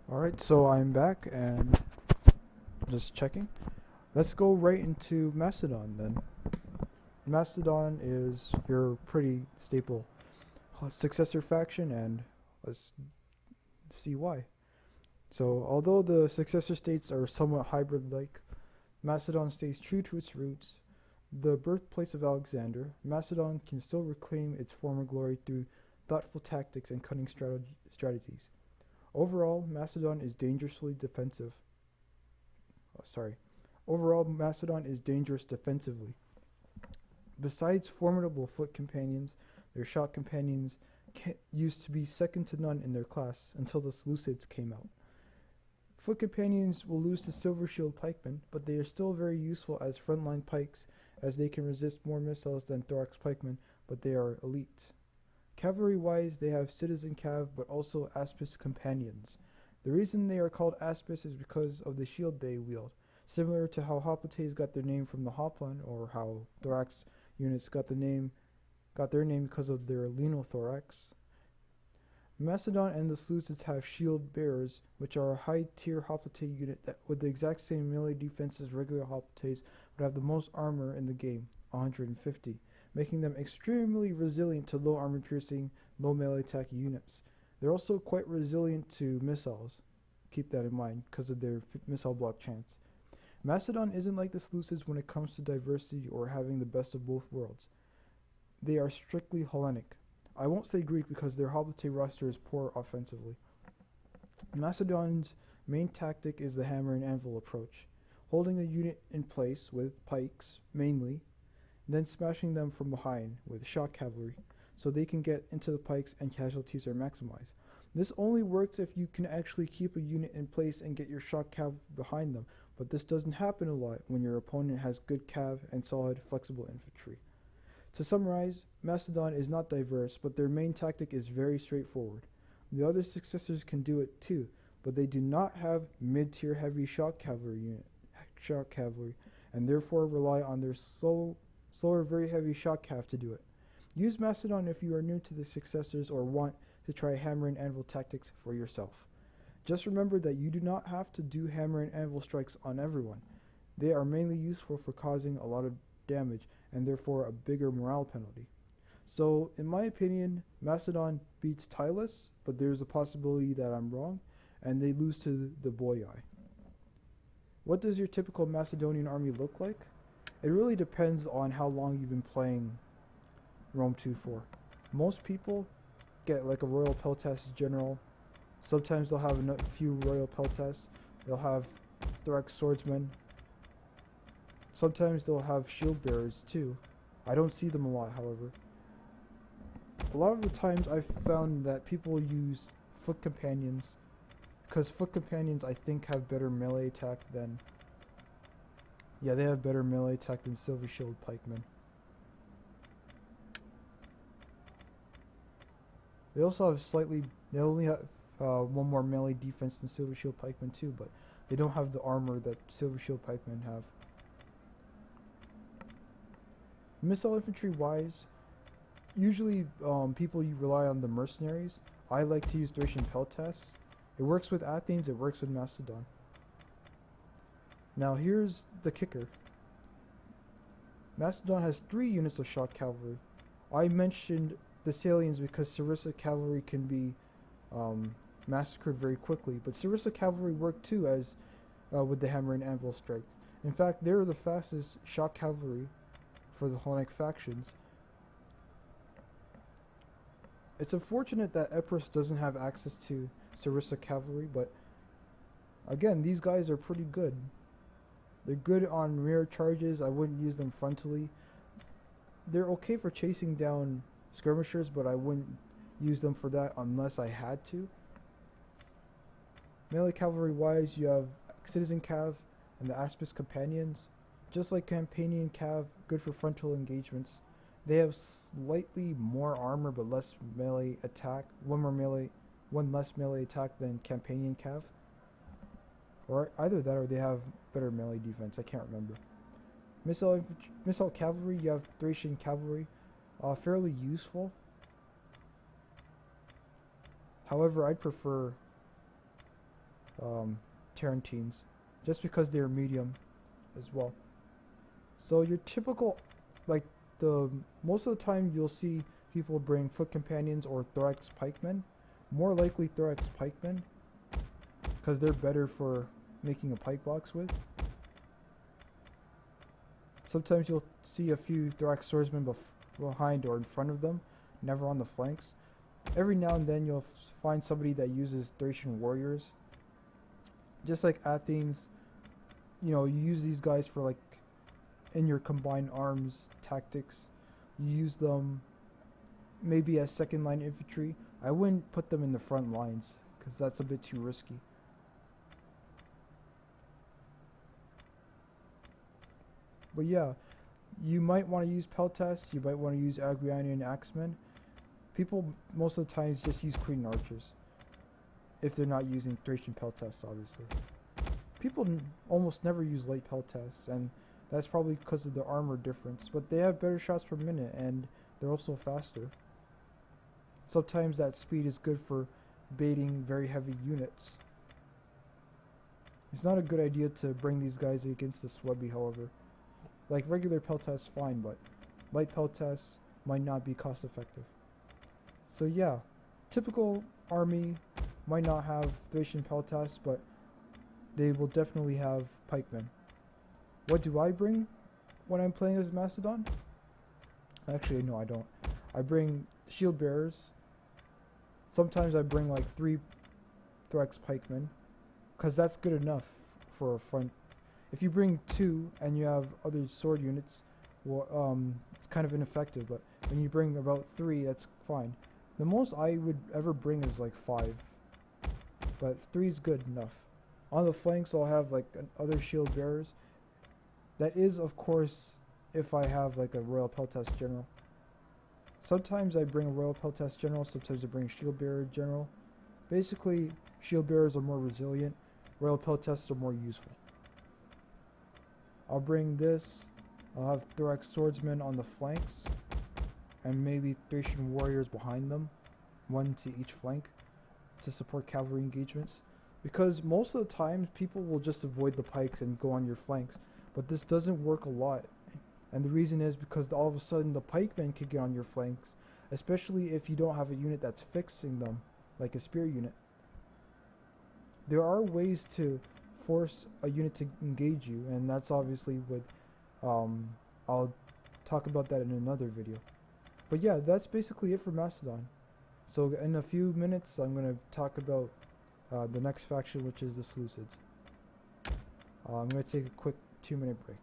Alright, so I'm back and just checking. Let's go right into Macedon then. Macedon is your pretty staple successor faction, and let's see why. So, although the successor states are somewhat hybrid like, Macedon stays true to its roots. The birthplace of Alexander, Macedon can still reclaim its former glory through thoughtful tactics and cunning strategies. Overall, Macedon is dangerously defensive. Sorry. Overall, Macedon is dangerous defensively. Besides formidable foot companions, their shot companions used to be second to none in their class until the Lewteds came out. Foot companions will lose to silver shield pikemen, but they are still very useful as frontline pikes, as they can resist more missiles than thorax pikemen, but they are elite. Cavalry-wise, they have citizen cav, but also aspis companions. The reason they are called aspis is because of the shield they wield, similar to how hoplites got their name from the hoplon, or how thorax units got their name because of their lenothorax. Macedon and the Seleucids have shield bearers, which are a high-tier hoplite unit that, with the exact same melee defense as regular hoplites, would have the most armor in the game, 150, making them extremely resilient to low armor piercing, low melee attack units. They're also quite resilient to missiles. Keep that in mind because of their missile block chance. Macedon isn't like the Seleucids when it comes to diversity or having the best of both worlds. They are strictly Hellenic. I won't say Greek because their hoplite roster is poor offensively. Macedon's main tactic is the hammer and anvil approach, holding a unit in place with pikes, mainly, then smashing them from behind with shock cavalry, so they can get into the pikes and casualties are maximized. This only works if you can actually keep a unit in place and get your shock cav behind them, but this doesn't happen a lot when your opponent has good cav and solid flexible infantry. To summarize, Macedon is not diverse, but their main tactic is very straightforward. The other successors can do it too, but they do not have mid-tier heavy shock cavalry, and therefore rely on their slower, very heavy shock cav to do it. Use Macedon if you are new to the successors or want to try hammer and anvil tactics for yourself. Just remember that you do not have to do hammer and anvil strikes on everyone. They are mainly useful for causing a lot of damage and therefore a bigger morale penalty. So, in my opinion, Macedon beats Tylus, but there's a possibility that I'm wrong, and they lose to the Boyai. What does your typical Macedonian army look like? It really depends on how long you've been playing Rome 2 for. Most people get like a Royal Peltas General. Sometimes they'll have a few Royal Peltas. They'll have Thorax Swordsmen. Sometimes they'll have shield bearers too. I don't see them a lot, however. A lot of the times I've found that people use foot companions because foot companions I think have better melee attack than... Yeah, they have better melee attack than silver shield pikemen. They also have they only have one more melee defense than silver shield pikemen too, but they don't have the armor that silver shield pikemen have. Missile infantry wise, usually people rely on the mercenaries. I like to use Thracian Peltas. It works with Athens, it works with Macedon. Now here's the kicker. Macedon has 3 units of shock cavalry. I mentioned the Salians because Sarissa cavalry can be massacred very quickly, but Sarissa cavalry work too as with the hammer and anvil strikes. In fact, they're the fastest shock cavalry for the Hellenic factions. It's unfortunate that Epirus doesn't have access to Sarissa cavalry, but again, these guys are pretty good. They're good on rear charges. I wouldn't use them frontally. They're okay for chasing down skirmishers, but I wouldn't use them for that unless I had to. Melee cavalry wise, you have citizen cav and the aspis companions. Just like companion cav, good for frontal engagements. They have slightly more armor but less melee attack. One less melee attack than companion cav. Or either that or they have better melee defense, I can't remember. Missile cavalry, you have Thracian cavalry. Fairly useful. However, I'd prefer Tarantines, just because they're medium as well. So your typical, like the most of the time you'll see people bring foot companions or thorax pikemen, more likely thorax pikemen, because they're better for making a pike box with. Sometimes you'll see a few thorax swordsmen behind or in front of them, never on the flanks. Every now and then you'll find somebody that uses Thracian warriors. Just like Athens, you know, you use these guys for like in your combined arms tactics. You use them maybe as second line infantry. I wouldn't put them in the front lines because that's a bit too risky. But yeah, you might want to use Peltas, you might want to use Agrianian Axemen. People most of the times just use Cretan Archers if they're not using Thracian Peltas, obviously. People almost never use light Peltas, and that's probably because of the armor difference, but they have better shots per minute and they're also faster. Sometimes that speed is good for baiting very heavy units. It's not a good idea to bring these guys against the Swebby, however. Like regular Peltas fine, but light Peltas might not be cost effective. So yeah, typical army might not have Thracian Peltas, but they will definitely have pikemen. What do I bring when I'm playing as Macedon? Actually, no, I don't. I bring shield bearers. Sometimes I bring like 3 thorax pikemen, because that's good enough for a front. If you bring 2 and you have other sword units, well, it's kind of ineffective, but when you bring about 3, that's fine. The most I would ever bring is like 5, but 3 is good enough. On the flanks, I'll have like other shield bearers. That is, of course, if I have like a Royal Peltas General. Sometimes I bring a Royal Peltas General, sometimes I bring a Shield Bearer General. Basically, Shield Bearers are more resilient, Royal Peltas are more useful. I'll bring this, I'll have Thorax Swordsmen on the flanks, and maybe Thracian Warriors behind them, 1 to each flank, to support cavalry engagements. Because most of the time, people will just avoid the pikes and go on your flanks. But this doesn't work a lot. And the reason is because all of a sudden the pikemen could get on your flanks. Especially if you don't have a unit that's fixing them, like a spear unit. There are ways to force a unit to engage you, and that's obviously with, I'll talk about that in another video. But yeah, that's basically it for Macedon. So in a few minutes, I'm going to talk about the next faction, which is the Seleucids. I'm going to take a quick 2-minute break.